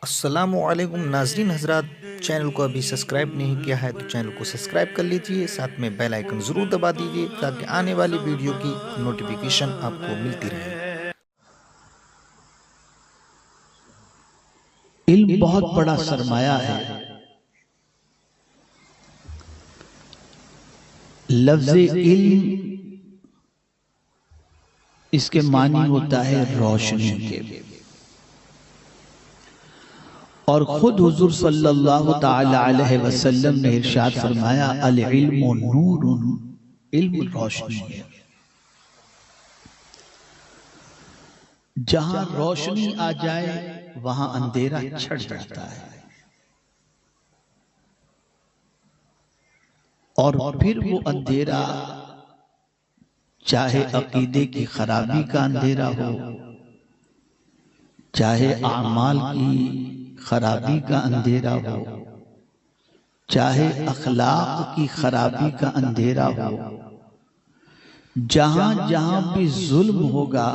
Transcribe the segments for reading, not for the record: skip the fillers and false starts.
السلام علیکم ناظرین حضرات، چینل کو ابھی سبسکرائب نہیں کیا ہے تو چینل کو سبسکرائب کر لیجئے، ساتھ میں بیل آئیکن ضرور دبا دیجئے تاکہ آنے والی ویڈیو کی نوٹیفیکیشن آپ کو ملتی رہے۔ علم بہت بڑا سرمایہ ہے۔ لفظ علم اس کے معنی ہوتا ہے روشنی کے، اور خود حضور صلی اللہ تعالی علیہ وسلم نے ارشاد فرمایا العلم نور، علم روشنی ہے۔ جہاں روشنی آ جائے وہاں اندھیرا چھٹ جاتا ہے، اور پھر وہ اندھیرا چاہے عقیدے کی خرابی کا اندھیرا ہو، چاہے اعمال کی خرابی کا اندھیرا ہو، چاہے اخلاق کی خرابی کا اندھیرا ہو، جہاں جہاں بھی ظلم ہوگا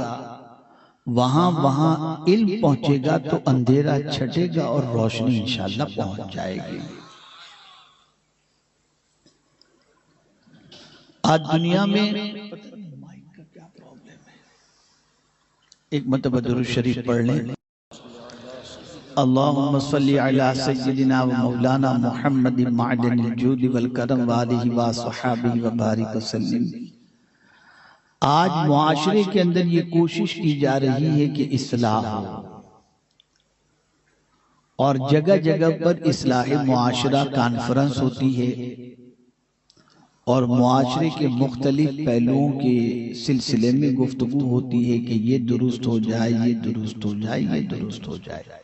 وہاں وہاں علم پہنچے گا تو اندھیرا چھٹے گا اور روشنی انشاءاللہ پہنچ جائے گی۔ آج دنیا میں ایک مرتبہ درود شریف پڑھ لیں۔ اللہم صلی علی سیدنا و مولانا محمد معدن الجود والکرم وآلہ وصحابہ وبارک وسلم۔ آج معاشرے کے اندر یہ کوشش کی جا رہی ہے کہ اصلاح ہو، اور جگہ جگہ پر اصلاح معاشرہ کانفرنس ہوتی ہے، اور معاشرے کے مختلف پہلوؤں کے سلسلے میں گفتگو ہوتی ہے کہ یہ درست ہو جائے، یہ درست ہو جائے، یہ درست ہو جائے۔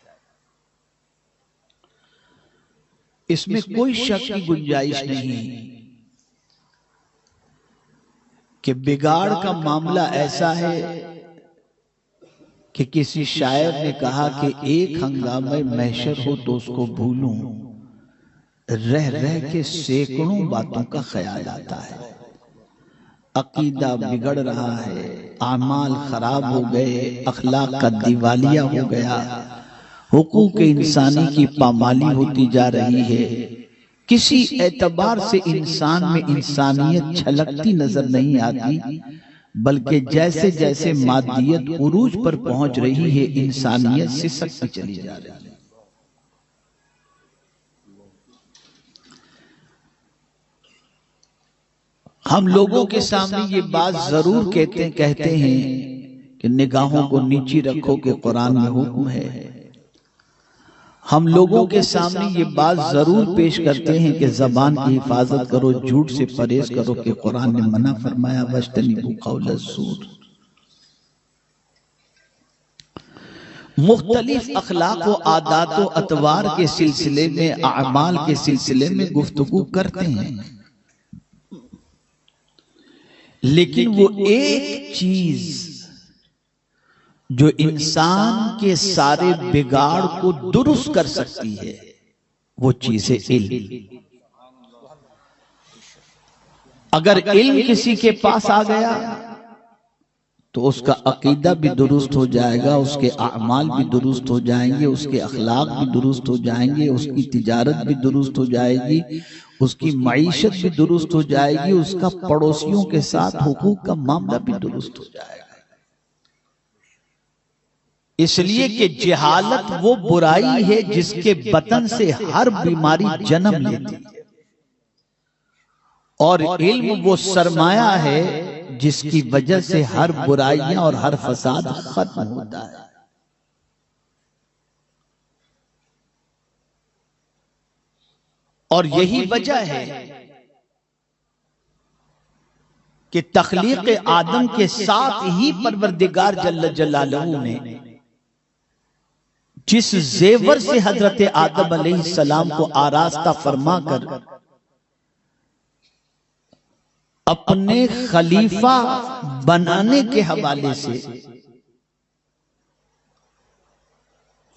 اس میں کوئی شک کی گنجائش نہیں کہ بگاڑ کا معاملہ ایسا ہے کہ کسی شاعر نے کہا کہ ایک ہنگامہ محشر ہو تو اس کو بھولوں، رہ رہ کے سینکڑوں باتوں کا خیال آتا ہے۔ عقیدہ بگڑ رہا ہے، اعمال خراب ہو گئے، اخلاق کا دیوالیہ ہو گیا، حقوق انسانی کی پامالی ہوتی جا رہی ہے، کسی اعتبار سے انسان میں انسانیت چھلکتی نظر نہیں آتی، بلکہ جیسے جیسے مادیت عروج پر پہنچ رہی ہے انسانیت سسکتی چلی جا رہی ہے۔ ہم لوگوں کے سامنے یہ بات ضرور کہتے ہیں کہ نگاہوں کو نیچی رکھو کہ قرآن میں حکم ہے۔ ہم لوگوں کے سامنے یہ بات ضرور پیش کرتے ہیں کہ زبان کی حفاظت کرو، جھوٹ سے پرہیز کرو کہ قرآن نے منع فرمایا وَاجْتَنِبُوا قَوْلَ الزُّورِ۔ مختلف اخلاق و عادات و اطوار کے سلسلے میں، اعمال کے سلسلے میں گفتگو کرتے ہیں، لیکن وہ ایک چیز جو انسان کے سارے بگاڑ کو درست کر سکتی ہے وہ چیز ہے علم۔ اگر علم کسی کے پاس آ گیا تو اس کا عقیدہ بھی درست ہو جائے گا، اس کے اعمال بھی درست ہو جائیں گے، اس کے اخلاق بھی درست ہو جائیں گے، اس کی تجارت بھی درست ہو جائے گی، اس کی معیشت بھی درست ہو جائے گی، اس کا پڑوسیوں کے ساتھ حقوق کا معاملہ بھی درست ہو جائے گا۔ اس لیے کہ جہالت وہ برائی ہے جس کے بطن سے ہر بیماری جنم لیتی ہے، اور علم وہ سرمایہ ہے جس کی وجہ سے ہر برائیاں اور ہر فساد ختم ہوتا ہے۔ اور یہی وجہ ہے کہ تخلیق آدم کے ساتھ ہی پروردگار جل جلالہ نے جس زیور سے حضرت آدم علیہ السلام کو آراستہ فرما کر اپنے خلیفہ بنانے کے حوالے سے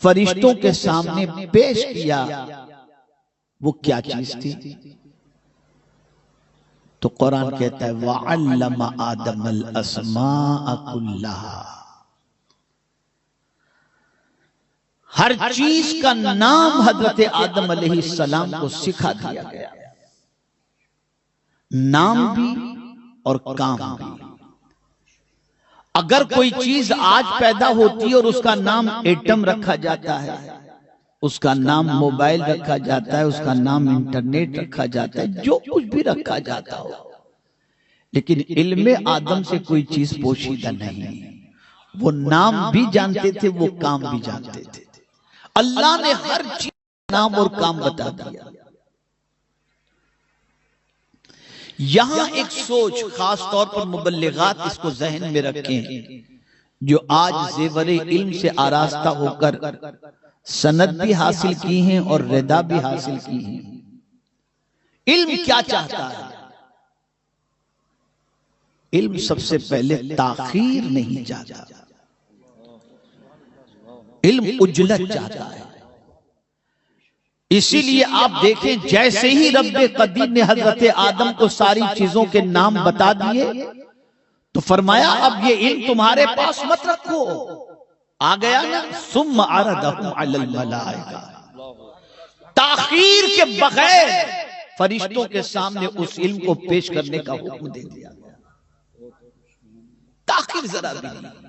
فرشتوں کے سامنے پیش کیا، وہ کیا چیز تھی؟ تو قرآن کہتا ہے وَعَلَّمَ آدَمَ الْأَسْمَاءَ كُلَّهَا۔ ہر چیز کا نام حضرت آدم علیہ السلام کو سکھا دیا گیا، نام بھی اور کام بھی۔ اگر کوئی چیز آج پیدا ہوتی ہے اور اس کا نام ایٹم رکھا جاتا ہے، اس کا نام موبائل رکھا جاتا ہے، اس کا نام انٹرنیٹ رکھا جاتا ہے، جو کچھ بھی رکھا جاتا ہو، لیکن علم آدم سے کوئی چیز پوشیدہ نہیں۔ وہ نام بھی جانتے تھے، وہ کام بھی جانتے تھے۔ اللہ نے ہر چیز کا نام اور کام بتا دیا۔ یہاں ایک سوچ خاص طور پر مبلغات اس کو ذہن میں رکھیں، جو آج زیور علم سے آراستہ ہو کر سند بھی حاصل کی ہیں اور ردا بھی حاصل کی ہیں۔ علم کیا چاہتا ہے؟ علم سب سے پہلے تاخیر نہیں چاہتا، علم اجلت چاہتا ہے۔ اسی لیے آپ دیکھیں، جیسے ہی رب قدیر نے حضرت آدم کو ساری چیزوں کے نام بتا دیے تو فرمایا اب یہ علم تمہارے پاس مت رکھو۔ آ گیا نا، ثم عرضهم علی الملائکہ، تاخیر کے بغیر فرشتوں کے سامنے اس علم کو پیش کرنے کا حکم دے دیا۔ تاخیر ذرا بھی نہیں۔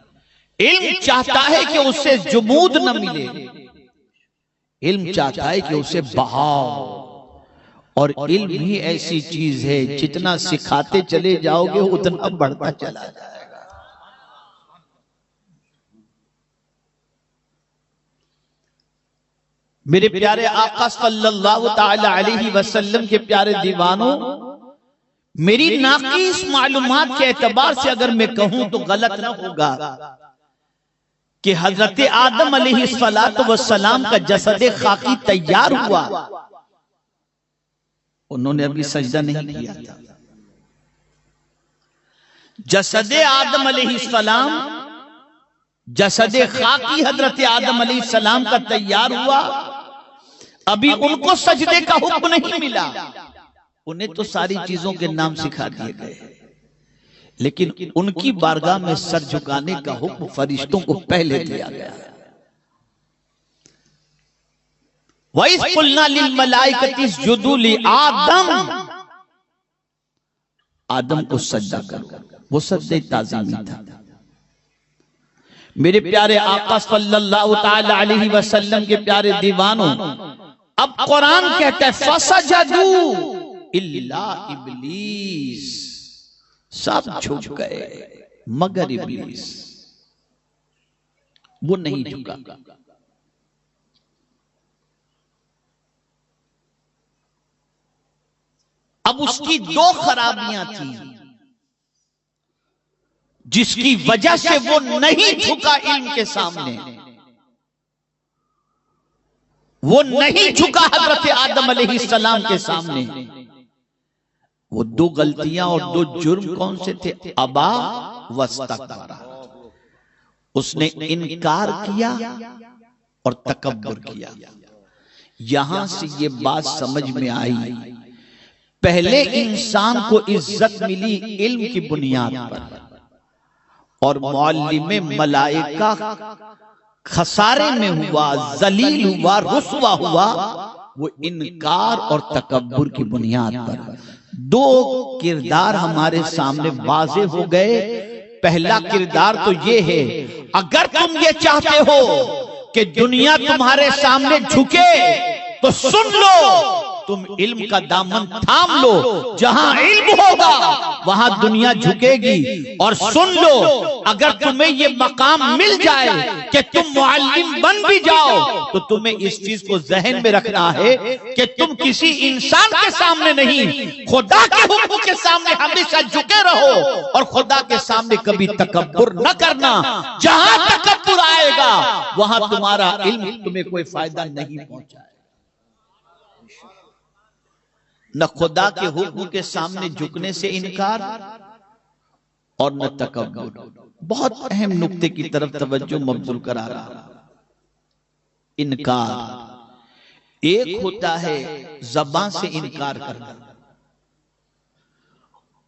علم چاہتا ہے کہ اس سے جمود نہ ملے، علم چاہتا ہے کہ اسے بہاؤ۔ اور علم بھی ایسی چیز ہے، جتنا سکھاتے چلے جاؤ گے اتنا بڑھتا چلا جائے گا۔ میرے پیارے آقا صلی اللہ تعالی علیہ وسلم کے پیارے دیوانوں، میری ناقص معلومات کے اعتبار سے اگر میں کہوں تو غلط نہ ہوگا کہ حضرت آدم علیہ السلام کا جسد خاکی تیار ہوا، انہوں نے ابھی سجدہ نہیں کیا تھا۔ جسد آدم علیہ السلام، جسد خاکی حضرت آدم علیہ السلام کا تیار ہوا، ابھی ان کو سجدے کا حکم نہیں ملا۔ انہیں تو ساری چیزوں کے نام سکھا دیے گئے، لیکن ان کی بارگاہ میں سر جھکانے کا حکم فرشتوں کو پہلے دیا گیا۔ وَإِذْ قُلْنَا لِلْمَلَائِكَةِ اسْجُدُوا لِآدَمَ، آدم کو سجدہ کرو، وہ سجدہ تعظیمی تھا۔ میرے پیارے آقا صلی اللہ تعالی علیہ وسلم کے پیارے دیوانوں، اب قرآن کہتا ہے فَسَجَدُوا إِلَّا إِبْلِيسَ، سب جھک گئے مگر ابلیس، وہ نہیں جھکا۔ اب اس کی دو خرابیاں تھیں جس کی وجہ سے وہ نہیں جھکا علم کے سامنے، وہ نہیں جھکا حضرت آدم علیہ السلام کے سامنے۔ وہ دو غلطیاں اور دو جرم کون سے تھے؟ ابا واستکبر، اس نے انکار کیا اور تکبر کیا۔ یہاں سے یہ بات سمجھ میں آئی، پہلے انسان کو عزت ملی علم کی بنیاد پر، اور معلم ملائکہ خسارے میں ہوا، ذلیل ہوا، رسوا ہوا، وہ انکار اور تکبر کی بنیاد پر۔ دو کردار ہمارے سامنے واضح ہو گئے۔ پہلا کردار تو یہ ہے، اگر تم یہ چاہتے ہو کہ دنیا تمہارے سامنے جھکے تو سن لو، تم علم کا دامن تھام لو، جہاں علم ہوگا وہاں دنیا جھکے گی۔ اور سن لو، اگر تمہیں یہ مقام مل جائے کہ تم معلم بن بھی جاؤ تو تمہیں اس چیز کو ذہن میں رکھنا ہے کہ تم کسی انسان کے سامنے نہیں، خدا کے حکم کے سامنے ہمیشہ جھکے رہو، اور خدا کے سامنے کبھی تکبر نہ کرنا۔ جہاں تکبر آئے گا وہاں تمہارا علم تمہیں کوئی فائدہ نہیں پہنچائے۔ نہ خدا کے حکم کے سامنے جھکنے سے انکار اور نہ تکبر۔ بہت اہم نقطے کی طرف توجہ مبذول کرا رہا۔ انکار ایک ہوتا ہے زبان سے انکار کرنا،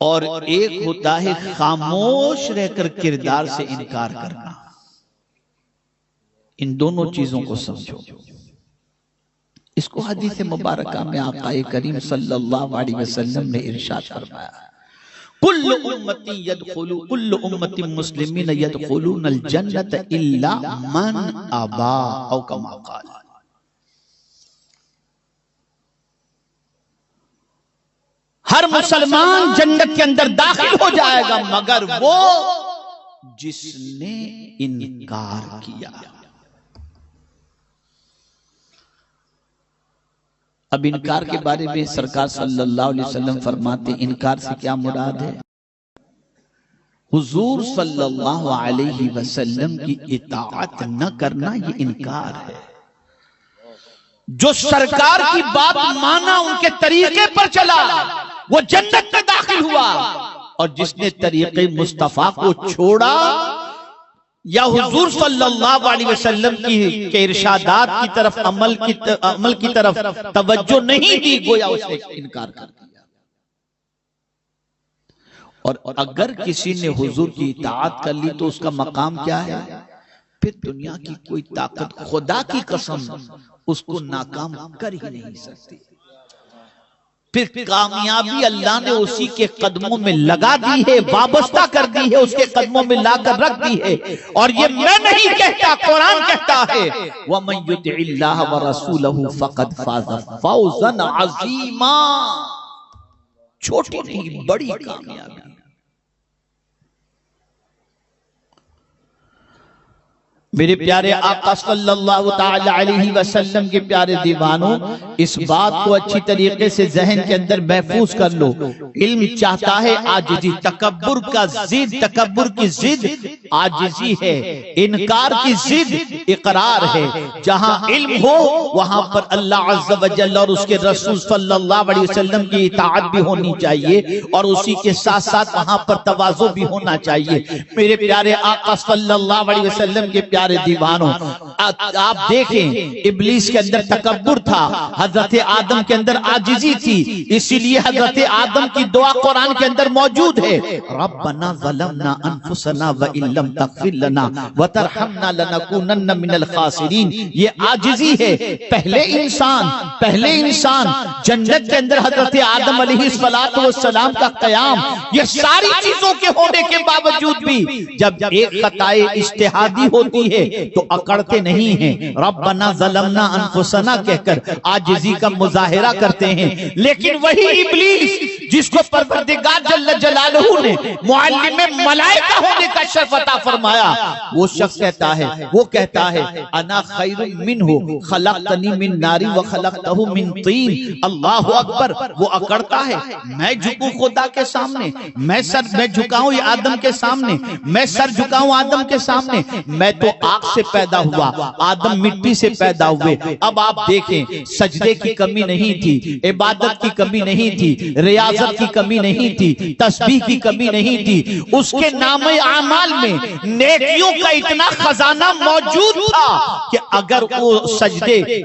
اور ایک ہوتا ہے خاموش رہ کر کردار سے انکار کرنا۔ ان دونوں چیزوں کو سمجھو۔ اس کو حدیث مبارکہ میں آقا کریم صلی اللہ علیہ وسلم نے ارشاد فرمایا، کل امتی مسلمین یدخلون الجنت الا من ابا، او کما قال۔ ہر مسلمان جنت کے اندر داخل ہو جائے گا مگر وہ جس نے انکار کیا۔ اب انکار کے بارے میں سرکار صلی اللہ علیہ وسلم فرماتے ہیں انکار سے کیا مراد ہے؟ حضور صلی اللہ علیہ وسلم کی اطاعت نہ کرنا یہ انکار ہے۔ جو سرکار کی بات مانا، ان کے طریقے پر چلا، وہ جنت میں داخل ہوا، اور جس نے طریقے مصطفیٰ کو چھوڑا یا حضور صلی اللہ علیہ وسلم کے ارشادات کی طرف عمل کی طرف توجہ نہیں دی، گویا اس نے انکار کر دیا۔ اور اگر کسی نے حضور کی اطاعت کر لی تو اس کا مقام کیا ہے؟ پھر دنیا کی کوئی طاقت، خدا کی قسم، اس کو ناکام کر ہی نہیں سکتی۔ پھر کامیابی اللہ نے اسی کے قدموں میں لگا دی ہے، وابستہ کر دی ہے، اس کے قدموں میں لا کر رکھ دی ہے۔ اور یہ میں نہیں کہتا، قرآن کہتا ہے، وَمَن يُطِعِ اللَّهَ وَرَسُولَهُ فَقَدْ فَازَ فَوْزًا عَظِيمًا۔ چھوٹی نہیں، بڑی کامیابی۔ میرے پیارے آقا صلی اللہ تعالی علیہ وسلم کے پیارے دیوانوں، اس بات کو اچھی طریقے سے ذہن کے اندر محفوظ کر لو۔ علم چاہتا ہے عاجزی، تکبر کا ضد، تکبر کی ضد عاجزی ہے، انکار کی ضد اقرار ہے۔ جہاں علم ہو وہاں پر اللہ عز و جل اور اس کے رسول صلی اللہ علیہ وسلم کی اطاعت بھی ہونی چاہیے، اور اسی کے ساتھ ساتھ وہاں پر تواضع بھی ہونا چاہیے۔ میرے پیارے آقا صلی اللہ علیہ وسلم کے پیارے دیوانوں، آپ دیکھیں ابلیس کے اندر تکبر تھا، حضرت آدم کے اندر عاجزی تھی، اسی لیے حضرت آدم کی دعا قرآن کے اندر موجود ہے، ربنا ظلمنا انفسنا وان لم تغفر لنا وترحمنا لنکونن من الخاسرین۔ یہ عاجزی ہے۔ پہلے انسان جنت کے اندر حضرت آدم علیہ السلام کا قیام، یہ ساری چیزوں کے ہونے کے باوجود بھی جب ایک خطا اجتہادی ہوتی ہے تو اکڑتے نہیں ہیں، ربنا ظلمنا انفسنا کہہ کر عاجزی کا مظاہرہ کرتے ہیں۔ لیکن وہی ابلیس جس کو پروردگار جل جلالہ نے معلم ملائکہ ہونے کا شرف عطا فرمایا، وہ شخص کہتا ہے انا خیر منہ خلقتنی من نار وخلقتہ من طین۔ اللہ اکبر۔ وہ اکڑتا ہے، میں جھکوں خدا کے سامنے، میں جھکاؤں آدم کے سامنے، میں سر جھکاؤں آدم کے سامنے، میں تو آگ سے پیدا ہوا، آدم مٹی سے پیدا ہوئے۔ اب آپ دیکھیں، سجدے کی کمی نہیں تھی، عبادت کی کمی نہیں تھی، ریاضت کی کمی نہیں تھی، تسبیح کی کمی نہیں تھی، اس کے نام اعمال میں نیکیوں کا اتنا خزانہ موجود تھا کہ اگر وہ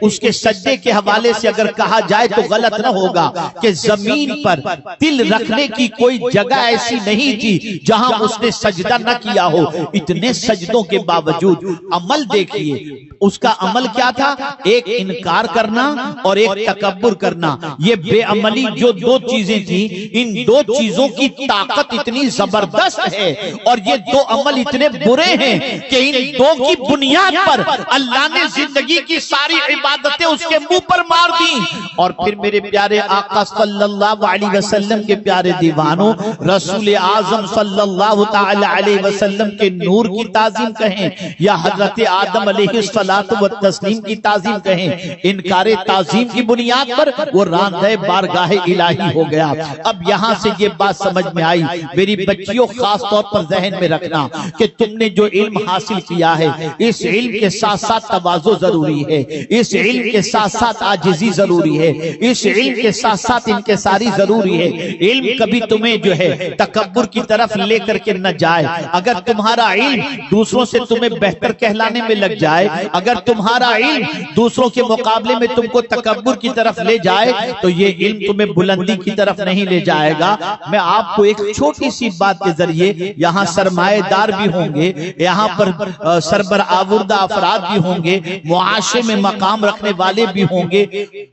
اس کے سجدے کے حوالے سے اگر کہا جائے تو غلط نہ ہوگا کہ زمین پر دل رکھنے کی کوئی جگہ ایسی نہیں تھی جہاں اس نے سجدہ نہ کیا ہو۔ اتنے سجدوں کے باوجود عمل دیکھیے، اس کا عمل کیا تھا؟ ایک انکار کرنا اور ایک تکبر کرنا۔ یہ بے عملی جو دو چیزیں تھیں، ان دو چیزوں کی طاقت اتنی زبردست ہے اور یہ دو عمل اتنے برے ہیں کہ ان دو کی بنیاد پر اللہ نے زندگی کی ساری عبادتیں اس کے منہ پر مار دی۔ اور پھر میرے پیارے آقا صلی اللہ علیہ وسلم کے پیارے دیوانوں، رسول اعظم صلی اللہ تعالی علیہ وسلم کے نور کی تعظیم کہیں یا حضرت آدم علیہ الصلوۃ والتسلیم کی تعظیم کہیں، انکار تعظیم کی بنیاد پر وہ راندہ بارگاہ الہی ہو گیا۔ اب یہاں سے یہ بات سمجھ میں آئی، میری بچیوں خاص طور پر ذہن میں رکھنا کہ تم نے جو علم حاصل کیا ہے، اس علم کے ساتھ ساتھ تواضع ضروری ہے، اس علم کے ساتھ ساتھ عاجزی ضروری ہے، اس علم کے ساتھ ساتھ انکساری ضروری ہے۔ علم کبھی تمہیں جو ہے تکبر کی طرف لے کر کے نہ جائے۔ اگر تمہارا علم دوسروں سے تمہیں بہتر کہلانے میں لگ جائے، اگر تمہارا علم دوسروں کے مقابلے میں تم کو تکبر کی طرف لے جائے، تو یہ علم تمہیں بلندی کی طرف نہیں نہیں لے جائے گا۔ میں آپ کو ایک چھوٹی سی بات کے ذریعے، یہاں سرمایہ دار بھی ہوں گے، یہاں پر سربراہ افراد بھی ہوں گے، معاشرے میں مقام رکھنے والے بھی ہوں گے،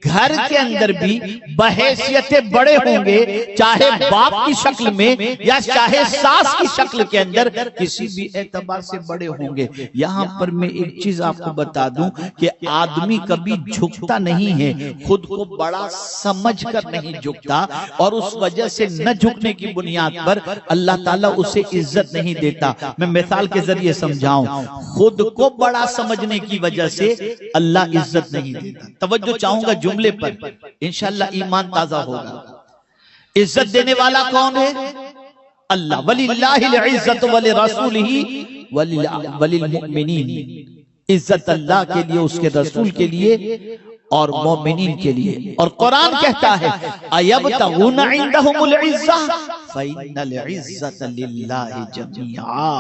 گھر کے اندر بھی بحیثیت بڑے ہوں گے، چاہے باپ کی شکل میں یا چاہے ساس کی شکل کے اندر، کسی بھی اعتبار سے بڑے ہوں گے۔ یہاں پر میں ایک چیز آپ کو بتا دوں کہ آدمی کبھی جھکتا نہیں ہے، خود کو بڑا سمجھ کر نہیں جھکتا، اور اس وجہ سے نہ جھکنے کی بنیاد پر اللہ تعالیٰ اسے عزت نہیں دیتا۔ میں مثال کے ذریعے سمجھاؤں، خود کو بڑا سمجھنے کی وجہ سے اللہ عزت نہیں دیتا۔ توجہ چاہوں گا جملے پر، انشاءاللہ ایمان تازہ ہوگا۔ عزت دینے والا کون ہے؟ اللہ۔ وَلِلَّهِ الْعِزَّةُ وَلِرَسُولِهِ وَلِلْمُؤْمِنِينَ، عزت اللہ کے لیے، اس کے رسول کے لیے اور مومنین کے لیے۔ اور قرآن کہتا ہے أَيَبْتَغُونَ عِندَهُمُ الْعِزَّةَ فَإِنَّ الْعِزَّةَ لِلَّهِ جَمِيعًا،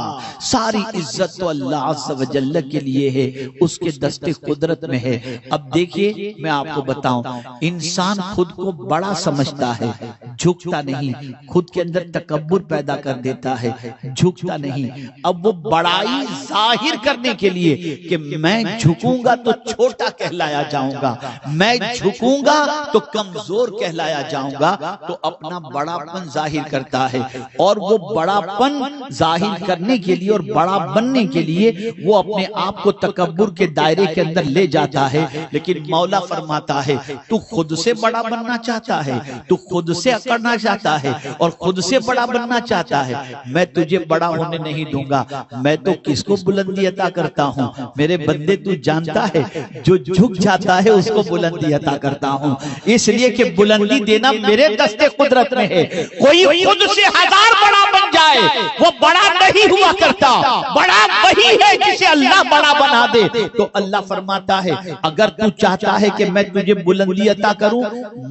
ساری عزت تو اللہ عز و جل کے لیے ہے، اس کے دست قدرت میں ہے۔ اب دیکھیے میں آپ کو بتاؤں، انسان خود کو بڑا سمجھتا ہے، جھکتا نہیں، خود کے اندر تکبر پیدا کر دیتا ہے، جھکتا نہیں۔ اب وہ بڑائی ظاہر کرنے کے لیے کہ میں جھکوں گا تو چھوٹا کہلایا جاؤں گا، میں جھکوں گا تو کمزور کہلایا جاؤں گا، تو اپنا بڑا پن ظاہر کرتا ہے، اور وہ بڑا پن ظاہر کرنے کے لیے اور بڑا بننے کے لیے وہ اپنے آپ کو تکبر کے دائرے کے اندر لے جاتا ہے۔ لیکن مولا فرماتا ہے تو خود سے بڑا بننا چاہتا ہے، تو خود سے اکڑنا چاہتا ہے اور خود سے بڑا بننا چاہتا ہے، میں تجھے بڑا ہونے نہیں دوں گا۔ میں تو کس کو بلندی عطا کرتا ہوں؟ میرے بندے تو جانتا ہے جو جھک جاتا ہے اس کو بلندی عطا کرتا ہوں، اس لیے کہ بلندی دینا میرے دست قدرت میں ہے۔ کوئی خود سے ہزار بڑا بن جائے وہ بڑا نہیں ہوا کرتا، بڑا وہی ہے جسے اللہ بڑا بنا دے۔ تو اللہ فرماتا ہے اگر تو چاہتا ہے کہ میں تجھے بلندی عطا کروں،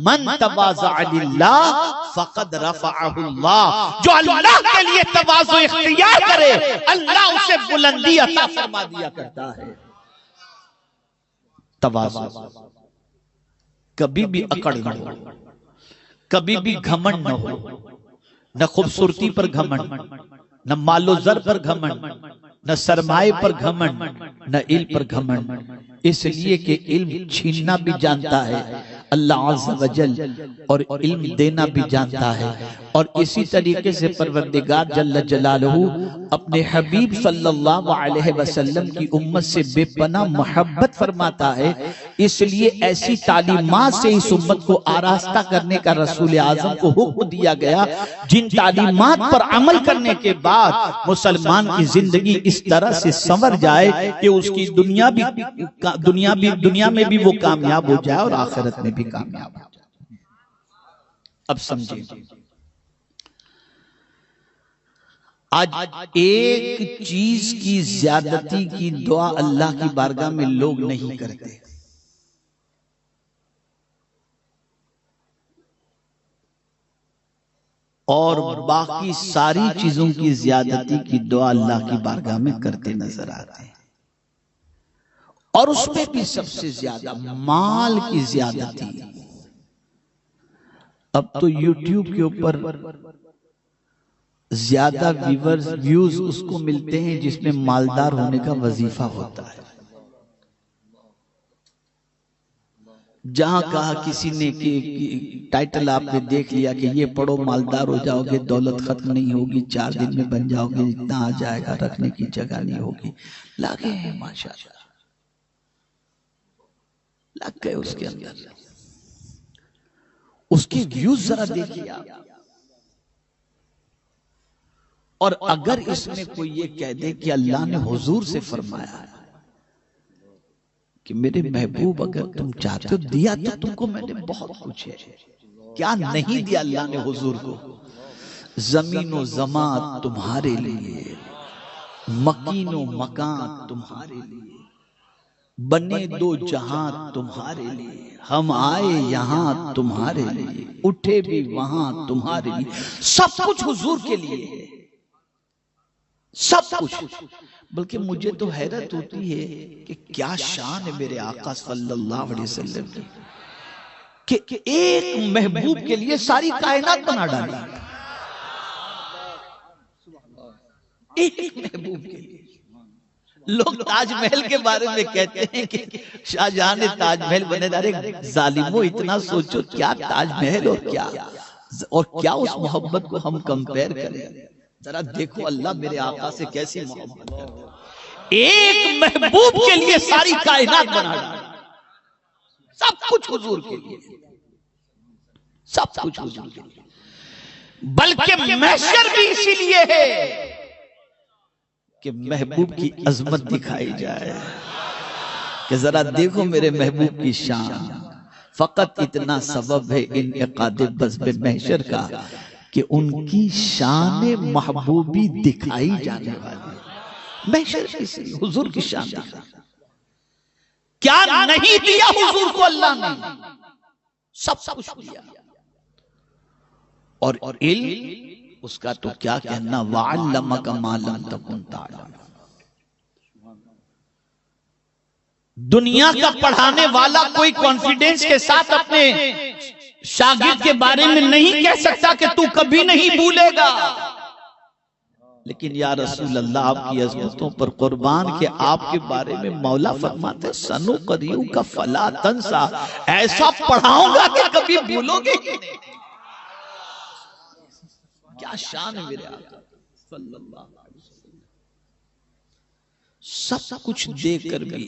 من تواضع للہ فقد رفعہ اللہ، جو اللہ کے لیے تواضع اختیار کرے اللہ اسے بلندی عطا فرما دیا کرتا ہے۔ تواضع، کبھی بھی اکڑ نہ ہو، کبھی بھی گھمنڈ نہ ہو، نہ خوبصورتی پر گھمنڈ، نہ مال و زر پر گھمنڈ، نہ سرمائے پر گھمنڈ، نہ علم پر گھمنڈ، اس لیے کہ علم چھیننا بھی جانتا ہے اللہ عز و جل، اور علم دینا بھی جانتا ہے۔ اور اسی طریقے سے پروردگار جل جلالہ اپنے حبیب صلی اللہ علیہ وسلم کی امت سے بے پناہ محبت فرماتا ہے، اس لیے ایسی تعلیمات سے اس امت کو آراستہ کرنے کا رسول اعظم کو حکم دیا گیا، جن تعلیمات پر عمل کرنے کے بعد مسلمان کی زندگی اس طرح سے سنور جائے کہ اس کی دنیا میں بھی وہ کامیاب ہو جائے اور آخرت میں بھی کامیاب ہو جائے۔ اب سمجھیں، آج ایک چیز کی زیادتی کی دعا اللہ کی بارگاہ میں لوگ نہیں کرتے، اور باقی ساری چیزوں کی زیادتی کی دعا اللہ کی بارگاہ میں کرتے نظر آتے ہیں، اور اس پہ بھی سب سے زیادہ مال کی زیادتی۔ اب تو یوٹیوب کے اوپر زیادہ ویوز اس کو ملتے ہیں جس میں مالدار ہونے کا وظیفہ ہوتا ہے۔ جہاں کہا کسی نے کہ ٹائٹل آپ نے دیکھ لیا کہ یہ پڑھو مالدار ہو جاؤ گے، دولت ختم نہیں ہوگی، 4 دن میں بن جاؤ گے، اتنا آ جائے گا، رکھنے کی جگہ نہیں ہوگی، لاگے ہیں ماشاءاللہ، لگ گئے اس کے اندر۔ اس کی ویوز ذرا دیکھیے آپ، اور اگر اس میں کوئی یہ کہہ دے کہ اللہ نے حضور سے فرمایا کہ میرے محبوب اگر تم چاہتے ہو دیا تو تم کو میں نے بہت کچھ ہے، کیا نہیں دیا اللہ نے حضور کو؟ زمین و زمان تمہارے لیے، مکین و مکان تمہارے لیے، بنے 2 جہاں تمہارے لیے، ہم آئے یہاں تمہارے لیے، اٹھے بھی وہاں تمہارے لیے، سب کچھ حضور کے لیے ہے، سب کچھ۔ بلکہ مجھے تو حیرت ہوتی ہے کہ کیا شان ہے میرے آقا صلی اللہ علیہ وسلم کی، کہ ایک محبوب کے لیے ساری کائنات بنا ڈالی، ایک محبوب کے لیے۔ لوگ تاج محل کے بارے میں کہتے ہیں کہ شاہ جہاں نے تاج محل بنے دارے، ظالموں اتنا سوچو، کیا تاج محل اور کیا اس محبت کو ہم کمپیر کریں؟ ذرا دیکھو اللہ میرے آقا سے کیسی محبت کرتا ہے، ایک محبوب کے لیے ساری کائنات بنا ڈالی، سب کچھ حضور کے لیے، سب کچھ حضور کے لیے، بلکہ محشر بھی اسی لیے ہے کہ محبوب کی عظمت دکھائی جائے، کہ ذرا دیکھو میرے محبوب کی شان۔ فقط اتنا سبب ہے انعقاد بزم محشر کا کہ ان کی شان محبوبی دکھائی جانے والی، محشر کسی حضور کی شان دکھائی۔ کیا نہیں دیا حضور کو اللہ نے؟ سب کچھ دیا، اور علم اس کا تو کیا کہنا، وَعَلَّمَكَ مَا لَمْ تَكُنْ تَعْلَمُ۔ دنیا کا پڑھانے والا کوئی کانفیڈنس کے ساتھ اپنے شاگرد کے بارے میں نہیں کہہ سکتا کہ تو کبھی نہیں بھولے گا، لیکن یا رسول اللہ آپ کی عظمتوں پر قربان کہ آپ کے بارے میں مولا فرماتے سَنُقْرِئُكَ فَلَا تَنْسَىٰ، ایسا پڑھاؤں گا کہ کبھی بھولو گے ہی نہیں۔ کیا شان ہے میرے آقا صلی اللہ علیہ وسلم، سب کچھ دے کر بھی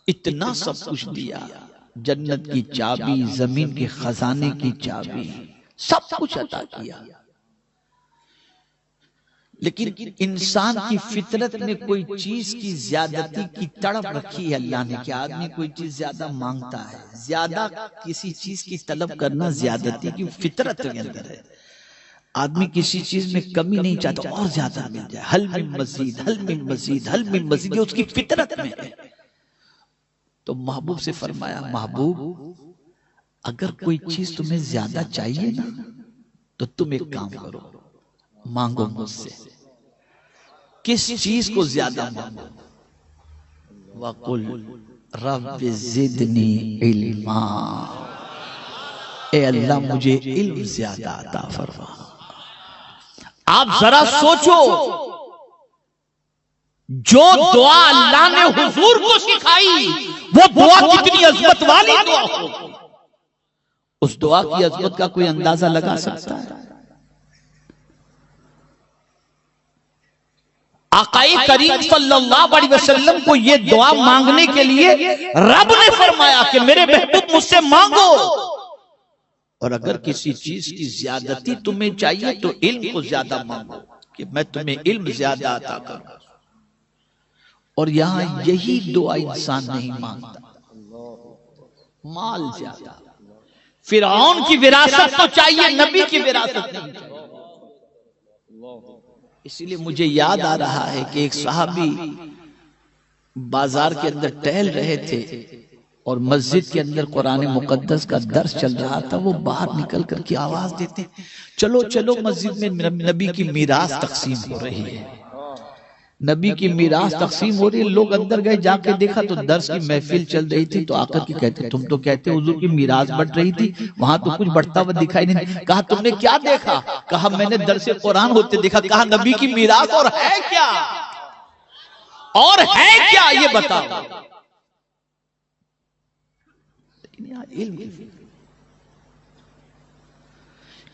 اتنا سب کچھ دیا، جنت کی چابی، زمین کے خزانے کی چابی، سب کچھ عطا کیا، لیکن انسان کی فطرت میں کوئی چیز کی زیادتی کی تڑپ رکھی ہے اللہ نے، کہ آدمی کوئی چیز زیادہ مانگتا ہے، زیادہ کسی چیز کی طلب کرنا زیادتی کی فطرت کے اندر ہے۔ آدمی کسی چیز میں کمی نہیں چاہتا، اور زیادہ مل جائے، حل من مزید، حل من مزید، حل من مزید، یہ اس کی فطرت میں ہے۔ تو محبوب سے فرمایا، محبوب اگر کوئی چیز تمہیں زیادہ چاہیے نا تو تم ایک کام کرو، مانگو مجھ سے۔ کس چیز کو زیادہ مانگو؟ وَقُلْ رَبِّ زِدْنِي عِلْمًا، اے اللہ مجھے علم زیادہ عطا فرما۔ آپ ذرا سوچو، جو دعا اللہ نے حضور کو سکھائی وہ دعا کتنی عظمت والی دعا ہو، اس دعا کی عظمت کا کوئی اندازہ لگا سکتا ہے؟ آقا کریم صلی اللہ علیہ وسلم کو یہ دعا مانگنے کے لیے رب نے فرمایا کہ میرے محبوب مجھ سے مانگو، اور اگر کسی چیز کی زیادتی تمہیں چاہیے تو علم کو زیادہ مانگو کہ میں تمہیں علم زیادہ عطا کروں۔ اور یہاں یہی دعا انسان نہیں مانگتا، مال زیادہ۔ فرعون کی وراثت تو چاہیے، نبی کی وراثت نہیں چاہیے۔ اسی لیے مجھے یاد آ رہا ہے کہ ایک صحابی بازار کے اندر ٹہل رہے تھے اور مسجد کے اندر قرآن مقدس کا درس چل رہا تھا، وہ باہر نکل کر کے آواز دیتے، چلو چلو مسجد میں نبی کی میراث تقسیم ہو رہی ہے، نبی کی میراث تقسیم ہو رہی ہے۔ لوگ اندر گئے، جا کے دیکھا تو درس کی محفل چل رہی تھی، تو آ کر کے کہتے تم تو کہتے حضور کی میراث بٹ رہی تھی، وہاں تو کچھ بڑھتا ہوا دکھائی نہیں۔ کہا تم نے کیا دیکھا؟ کہا میں نے درس قرآن ہوتے دیکھا۔ کہا نبی کی میراث اور ہے کیا؟ اور ہے کیا یہ بتاؤ۔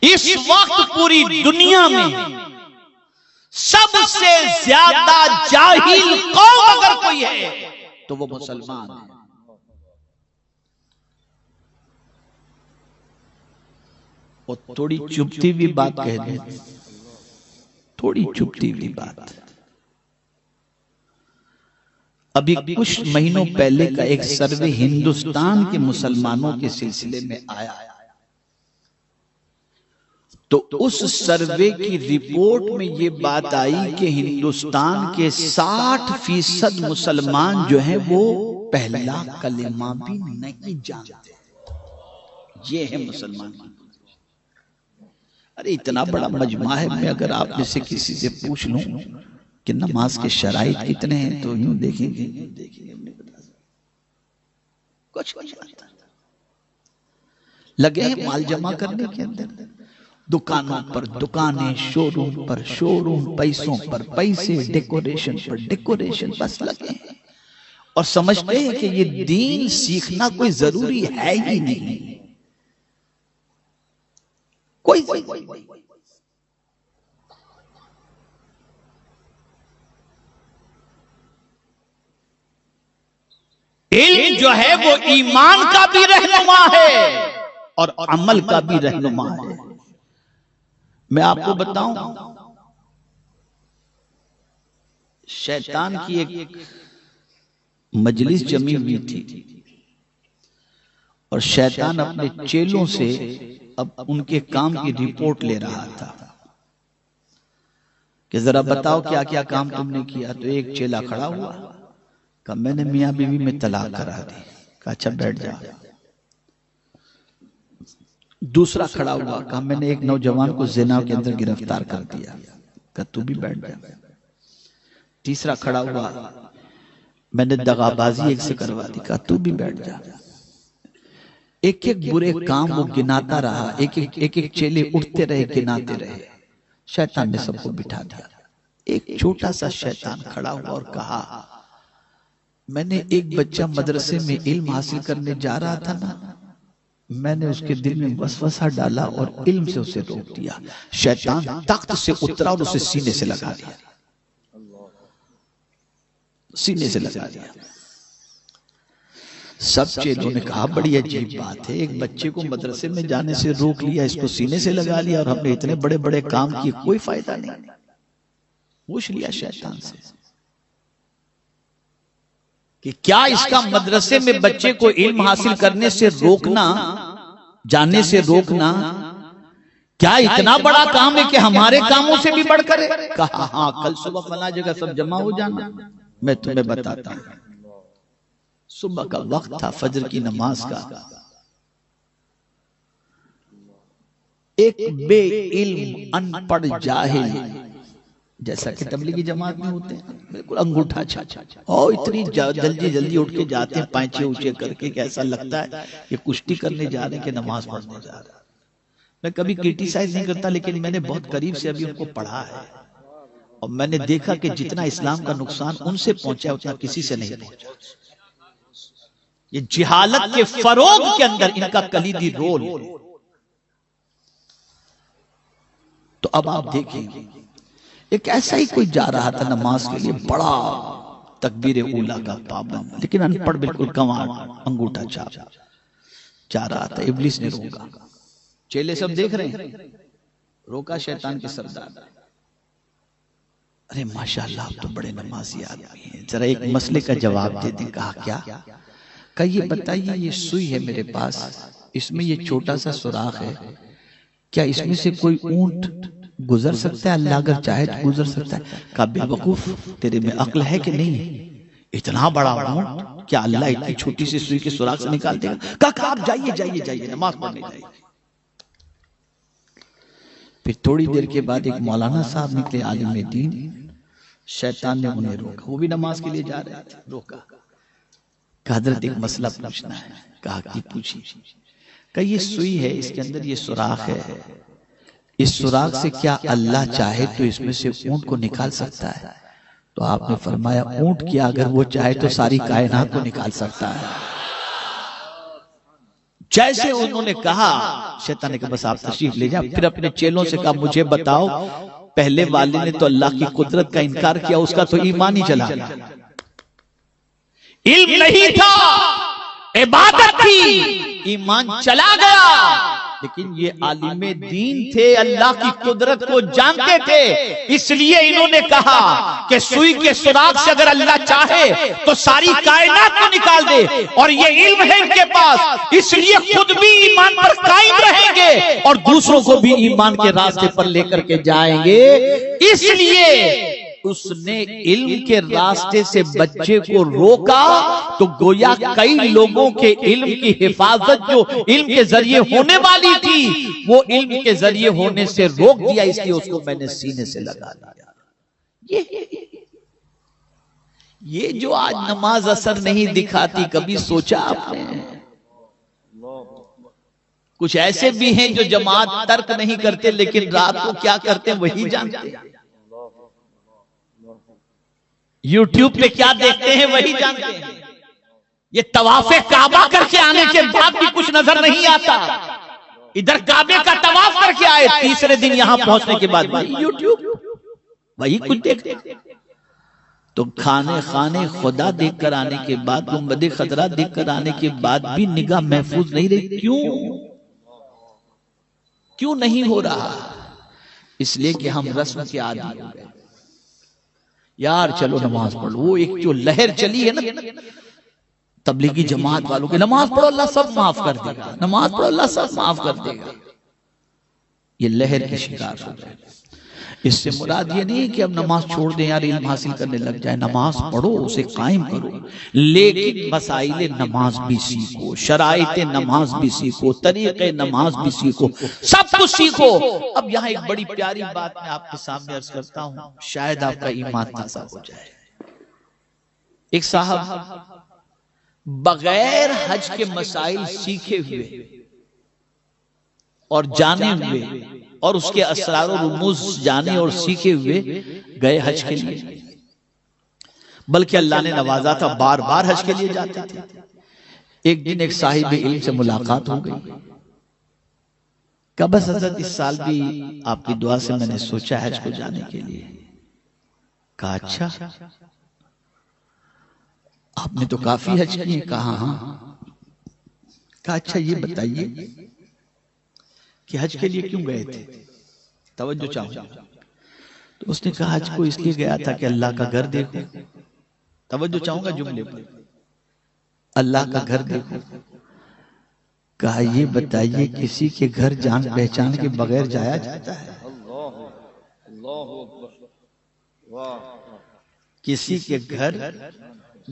اس وقت پوری دنیا میں سب سے زیادہ جاہل قوم اگر کوئی ہے تو وہ مسلمان ہے۔ اور تھوڑی چپتی ہوئی بات کہہ دیں، تھوڑی چپتی ہوئی بات، ابھی کچھ مہینوں پہلے کا ایک سروے ہندوستان کے مسلمانوں کے سلسلے میں آیا، تو اس سروے کی رپورٹ میں یہ بات آئی کہ ہندوستان کے 60% مسلمان جو ہیں وہ پہلا کلمہ بھی نہیں جانتے۔ یہ ہے مسلمان۔ ارے اتنا بڑا مجمع ہے، میں اگر آپ میں سے کسی سے پوچھ لوں کہ نماز کے شرائط کتنے ہیں تو یوں دیکھیں گے کچھ نہیں جانتا۔ لگے ہیں مال جمع کرنے کے اندر، دکانوں پر دکانیں، شو روم پر شو روم، پیسوں پر پیسے، ڈیکوریشن پر ڈیکوریشن، بس لگے ہیں اور سمجھتے ہیں کہ یہ دین سیکھنا کوئی ضروری ہے ہی نہیں، کوئی علم جو ہے وہ ایمان کا بھی رہنما ہے اور عمل کا بھی رہنما ہے۔ میں آپ کو بتاؤں، شیطان کی ایک مجلس جمی ہوئی تھی اور شیطان اپنے چیلوں سے اب ان کے کام کی رپورٹ لے رہا تھا کہ ذرا بتاؤ کیا کیا کام تم نے کیا۔ تو ایک چیلا کھڑا ہوا، کہا میں نے میاں بیوی میں طلاق کرا دی۔ کہا اچھا بیٹھ جا۔ دوسرا کھڑا ہوا، کہا میں نے ایک نوجوان کو زنا کے اندر گرفتار کر دیا۔ کہا تو بھی بیٹھ جا۔ تیسرا کھڑا ہوا، میں نے دغابازی ایک سے کروا دی۔ کہا تو بھی بیٹھ جا۔ ایک ایک برے کام وہ گناتا رہا، ایک ایک چیلے اٹھتے رہے، گناتے رہے۔ شیطان نے سب کو بٹھا دیا۔ ایک چھوٹا سا شیطان کھڑا ہوا اور کہا میں نے ایک بچہ مدرسے میں علم حاصل کرنے جا رہا تھا نا، میں نے اس کے دل میں وسوسہ ڈالا اور علم سے اسے روک دیا۔ شیطان تخت سے اترا اور اسے سینے سے لگا دیا، سینے سے لگا دیا۔ سب چیلوں نے کہا بڑی عجیب بات ہے، ایک بچے کو مدرسے میں جانے سے روک لیا، اس کو سینے سے لگا لیا، اور ہم نے اتنے بڑے بڑے کام کیے، کوئی فائدہ نہیں۔ پوچھ لیا شیطان سے کہ کیا اس کا مدرسے میں بچے کو علم حاصل کرنے سے روکنا، جانے سے روکنا، کیا اتنا بڑا کام ہے کہ ہمارے کاموں سے بھی بڑھ کر ہے؟ کہا ہاں، کل صبح فلاں جگہ سب جمع ہو جانا، میں تمہیں بتاتا ہوں۔ صبح کا وقت تھا، فجر کی نماز کا۔ ایک بے علم ان پڑھ جاہل، جیسا کہ تبلیغی جماعت میں ہوتے ہیں، بالکل انگوٹھا چھا اور اتنی جلدی اٹھ کے جاتے ہیں پائچے اونچے کر کے کہ ایسا لگتا ہے کہ کشتی کرنے جا رہے ہیں کہ نماز پڑھنے جا رہے ہیں۔ میں کبھی کرٹیسائز نہیں کرتا، لیکن میں نے بہت قریب سے ابھی ان کو پڑھا ہے اور میں نے دیکھا کہ جتنا اسلام کا نقصان ان سے پہنچا اتنا کسی سے نہیں پہنچا۔ یہ جہالت کے فروغ کے اندر ان کا کلیدی رول۔ تو اب آپ دیکھیں، ایک ایسا ہی کوئی جا رہا تھا نماز کے لیے، بڑا تکبیر اولا کا پابند، لیکن ان پڑھ بالکل کمار، انگوٹھا چھاپ جا رہا تھا۔ ابلیس نے روکا، چیلے سب دیکھ رہے ہیں، روکا شیطان کے سردار۔ ارے ماشاءاللہ آپ تو بڑے نمازی آدمی ہیں، ذرا ایک مسئلے کا جواب دے دیں۔ کہا کیا؟ کہ یہ بتائیے، یہ سوئی ہے میرے پاس، اس میں یہ چھوٹا سا سوراخ ہے، کیا اس میں سے کوئی اونٹ گزر سکتا ہے؟ اللہ اگر چاہے تو گزر سکتا ہے۔ کہا بے وقوف، تیرے میں عقل ہے کہ نہیں؟ اتنا بڑا اونٹ کیا اللہ اتنی چھوٹی سی سوئی کے سوراخ سے نکال دے گا؟ کہا آپ جائیے نماز پڑھنے جائیے۔ پھر تھوڑی دیر کے بعد ایک مولانا صاحب نکلے، عالم دین۔ شیطان نے انہیں روکا، وہ بھی نماز کے لیے جا رہے تھے، روکا۔ کہا حضرت ایک مسئلہ پوچھنا ہے۔ کہا کہ پوچھی۔ کہ یہ سوئی ہے، اس کے اندر یہ سوراخ ہے، اس سوراخ سے کیا اللہ چاہے تو اس میں سے اونٹ کو نکال سکتا ہے؟ تو آپ نے فرمایا اونٹ کیا اگر وہ چاہے تو ساری کائنات کو نکال سکتا ہے۔ جیسے انہوں نے کہا، شیطان نے کہا بس آپ تشریف لے جائیں۔ پھر اپنے چیلوں سے کہا مجھے بتاؤ، پہلے والے نے تو اللہ کی قدرت کا انکار کیا، اس کا تو ایمان ہی چلا گیا۔ علم نہیں تھا، عبادت تھی، ایمان چلا گیا۔ لیکن یہ عالم دین تھے، اللہ کی قدرت کو جانتے تھے، اس لیے انہوں نے کہا کہ سوئی کے سوراخ سے اگر اللہ چاہے تو ساری کائنات کو نکال دے، اور یہ علم ہے ان کے پاس، اس لیے خود بھی ایمان پر قائم رہیں گے اور دوسروں کو بھی ایمان کے راستے پر لے کر کے جائیں گے۔ اس لیے اس نے علم کے راستے سے بچے کو روکا، تو گویا کئی لوگوں کے علم کی حفاظت جو علم کے ذریعے ہونے والی تھی، وہ علم کے ذریعے ہونے سے روک دیا، اس لیے اس کو میں نے سینے سے لگا دیا۔ یہ جو آج نماز اثر نہیں دکھاتی، کبھی سوچا آپ نے؟ کچھ ایسے بھی ہیں جو جماعت ترک نہیں کرتے لیکن رات کو کیا کرتے ہیں وہی جانتے ہیں، یوٹیوب پہ کیا دیکھتے ہیں وہی جانتے ہیں۔ یہ طواف کعبہ کر کے آنے کے بعد بھی کچھ نظر نہیں آتا، ادھر کعبے کا طواف کر کے آئے، تیسرے دن یہاں پہنچنے کے بعد وہی یوٹیوب وہی کچھ دیکھتے۔ تو خانے خدا دیکھ کر آنے کے بعد، گنبد خضرا دیکھ کر آنے کے بعد بھی نگاہ محفوظ نہیں رہی۔ کیوں نہیں ہو رہا؟ اس لیے کہ ہم رسم کے عادی ہو گئے۔ یار چلو نماز پڑھ لو، وہ ایک جو لہر چلی ہے نا تبلیغی جماعت والوں کے، نماز پڑھو اللہ سب معاف کر دے گا، نماز پڑھو اللہ سب معاف کر دے گا، یہ لہر کے شکار ہو گئے۔ اس سے مراد یہ نہیں کہ اب نماز چھوڑ دیں یار علم حاصل کرنے لگ جائے، نماز پڑھو اسے قائم کرو، لیکن مسائل نماز بھی سیکھو، شرائط نماز بھی سیکھو، طریقے نماز بھی سیکھو، سب کچھ سیکھو۔ اب یہاں ایک بڑی پیاری بات میں آپ کے سامنے عرض کرتا ہوں، شاید آپ کا ایمان تازہ ہو جائے۔ ایک صاحب بغیر حج کے مسائل سیکھے ہوئے اور جانے ہوئے اور اس کے اسرار و رموز جانے اور سیکھے ہوئے گئے حج کے لیے، بلکہ اللہ نے نوازا تھا، بار بار حج کے لیے جاتے تھے۔ ایک دن ایک صاحب علم سے ملاقات ہو گئی، کہا بس حضرت اس سال بھی آپ کی دعا سے میں نے سوچا حج کو جانے کے لیے۔ کہا اچھا، آپ نے تو کافی حج کیے۔ کہا ہاں۔ کہا اچھا یہ بتائیے کہ حج کے لیے کیوں گئے تھے؟ توجہ چاہوں۔ تو اس نے کہا حج کو اس لیے گیا تھا کہ اللہ کا گھر دیکھو۔ توجہ چاہوں گا جملے پر، اللہ کا گھر دیکھو۔ کہا یہ بتائیے کسی کے گھر جان پہچان کے بغیر جایا جاتا ہے؟ کسی کے گھر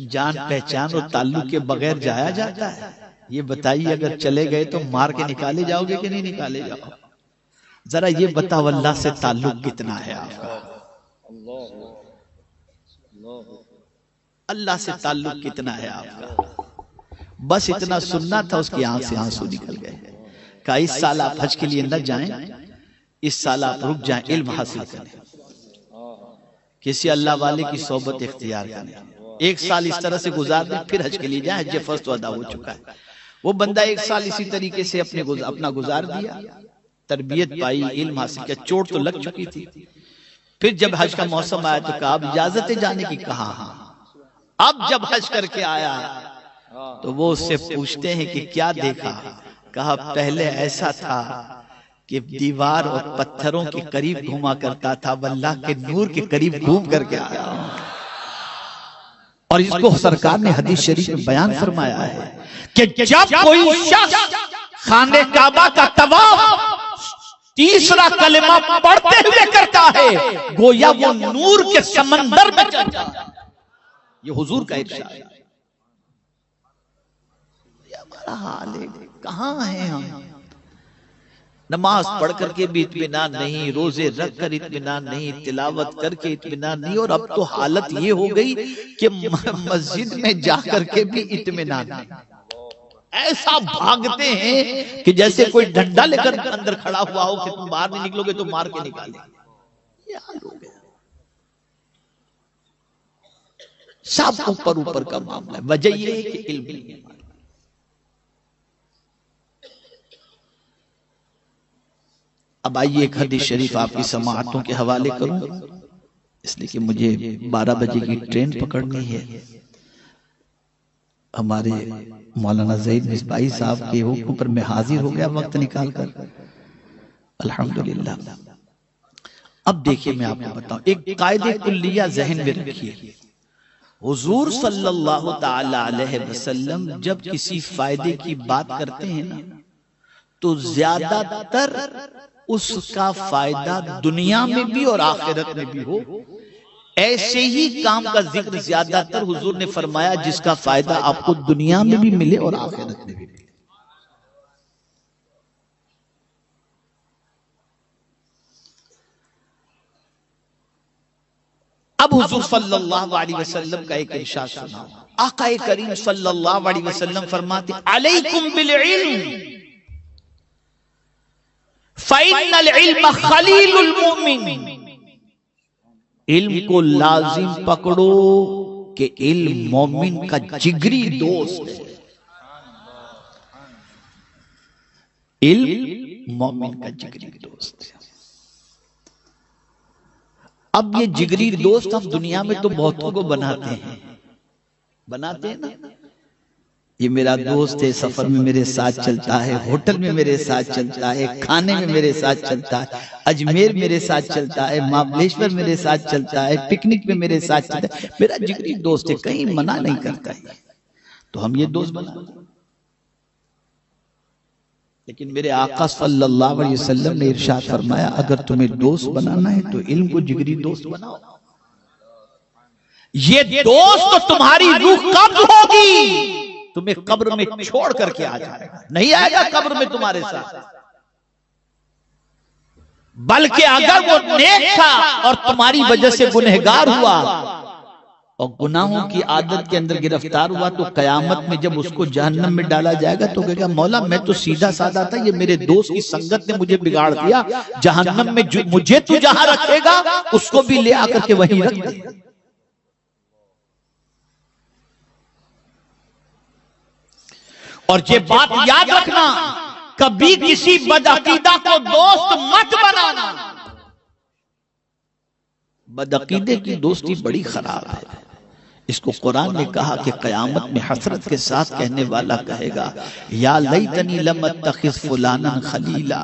جان پہچان اور تعلق کے بغیر جایا جاتا ہے؟ یہ بتائیے اگر چلے گئے تو مار کے نکالے جاؤ گے کہ نہیں نکالے جاؤ؟ ذرا یہ بتاؤ اللہ سے تعلق کتنا ہے آپ کا؟ اللہ سے تعلق کتنا ہے آپ کا؟ بس اتنا سننا تھا، اس کی آنکھ سے آنسو نکل گئے۔ کہا اس سال آپ حج کے لیے نہ جائیں، اس سال آپ رک جائیں، علم حاصل کریں، کسی اللہ والے کی صحبت اختیار کریں، ایک سال اس طرح سے گزار دیں، پھر حج کے لیے جائیں، حج فرض تو ادا ہو چکا ہے۔ وہ بندہ ایک سال اسی طریقے سے اپنا گزار دیا، تربیت پائی، علم حاصل کیا، چوٹ تو لگ چکی تھی۔ پھر جب حج کا موسم آیا تو کہا اب اجازت ہے جانے کی؟ کہا ہاں۔ اب جب حج کر کے آیا تو وہ اس سے پوچھتے ہیں کہ کیا دیکھا؟ کہا پہلے ایسا تھا کہ دیوار اور پتھروں کے قریب گھوما کرتا تھا، اللہ کے نور کے قریب گھوم کر کے آیا۔ اور اس کو سرکار نے حدیث شریف میں بیان فرمایا ہے کہ جب کوئی شخص خانہ کعبہ کا طواف تیسرا کلمہ پڑھتے ہوئے کرتا ہے گویا وہ نور کے سمندر میں چل جاتا ہے۔ یہ حضور کا ارشاد ہے۔ یہ ہمارا حال ہے، کہاں ہیں ہم؟ نماز پڑھ کر کے بھی اطمینان نہیں، روزے رکھ کر اطمینان نہیں، تلاوت کر کے اطمینان نہیں، اور اب تو حالت یہ ہو گئی کہ مسجد میں جا کر کے بھی اطمینان نہیں۔ ایسا بھاگتے ہیں کہ جیسے کوئی ڈنڈا لے کر اندر کھڑا ہوا ہو کہ تم باہر نہیں نکلو گے تو مار کے نکالے۔ یہ حال ہو گیا، سب اوپر کا معاملہ ہے۔ وجہ یہ ہے کہ علم نہیں ہے۔ اب آئیے ایک حدیث شریف آپ کی سماعتوں کے حوالے کروں، اس لیے کہ مجھے 12 بجے کی ٹرین پکڑنی ہے۔ ہمارے مولانا زید مصباحی صاحب کے حکم پر میں حاضر ہو گیا وقت نکال کر، الحمدللہ۔ اب دیکھیے میں آپ کو بتاؤں، ایک قاعدہ کلیہ ذہن میں رکھیے، حضور صلی اللہ تعالی علیہ وسلم جب کسی فائدے کی بات کرتے ہیں نا تو زیادہ تر اس کا فائدہ دنیا میں بھی اور آخرت میں بھی ہو، ایسے ہی کام کا ذکر زیادہ تر حضور نے فرمایا جس کا فائدہ آپ کو دنیا میں بھی ملے اور آخرت میں بھی ملے۔ اب حضور صلی اللہ علیہ وسلم کا ایک ارشاد سنا، آقا کریم صلی اللہ علیہ وسلم فرماتے علیکم بالعلم فَإِنَّ الْعِلْمَ خَلِيلُ الْمُؤْمِنِ، علم کو لازم پکڑو کہ علم مومن کا جگری دوست ہے۔ علم مومن کا جگری دوست ہے۔ اب یہ جگری دوست ہم دنیا میں تو بہتوں کو بناتے ہیں نا، یہ میرا دوست ہے، سفر میں میرے ساتھ چلتا ہے، ہوٹل میں میرے ساتھ چلتا ہے، کھانے میں میرے ساتھ چلتا ہے، اجمیر میرے ساتھ چلتا ہے، مہابلیشور میرے ساتھ چلتا ہے، پکنک میں میرے ساتھ چلتا ہے، میرا جگری دوست ہے، کہیں منع نہیں کرتا ہے، تو ہم یہ دوست بنا دیں۔ لیکن میرے آقا صلی اللہ علیہ وسلم نے ارشاد فرمایا اگر تمہیں دوست بنانا ہے تو علم کو جگری دوست بناؤ۔ یہ دوست تو تمہاری روح قبض ہوگی، تمہیں قبر میں چھوڑ کر کے آ جائے گا، نہیں آئے گا قبر میں تمہارے ساتھ، بلکہ اگر وہ نیک تھا اور تمہاری وجہ سے گنہگار ہوا اور گناہوں کی عادت کے اندر گرفتار ہوا تو قیامت میں جب اس کو جہنم میں ڈالا جائے گا تو کہے گا مولا میں تو سیدھا سادہ تھا، یہ میرے دوست کی سنگت نے مجھے بگاڑ دیا، جہنم میں مجھے تو جہاں رکھے گا اس کو بھی لے آ کر کے وہیں رکھ دے۔ اور یہ بات یاد رکھنا کبھی کسی بدعقیدہ کو دوست مت بنانا، بدعقیدے کی دوستی بڑی خراب ہے۔ اس کو قرآن نے کہا کہ قیامت میں حسرت کے ساتھ کہنے والا کہے گا یا لیتنی لم اتخذ فلانا خلیلا،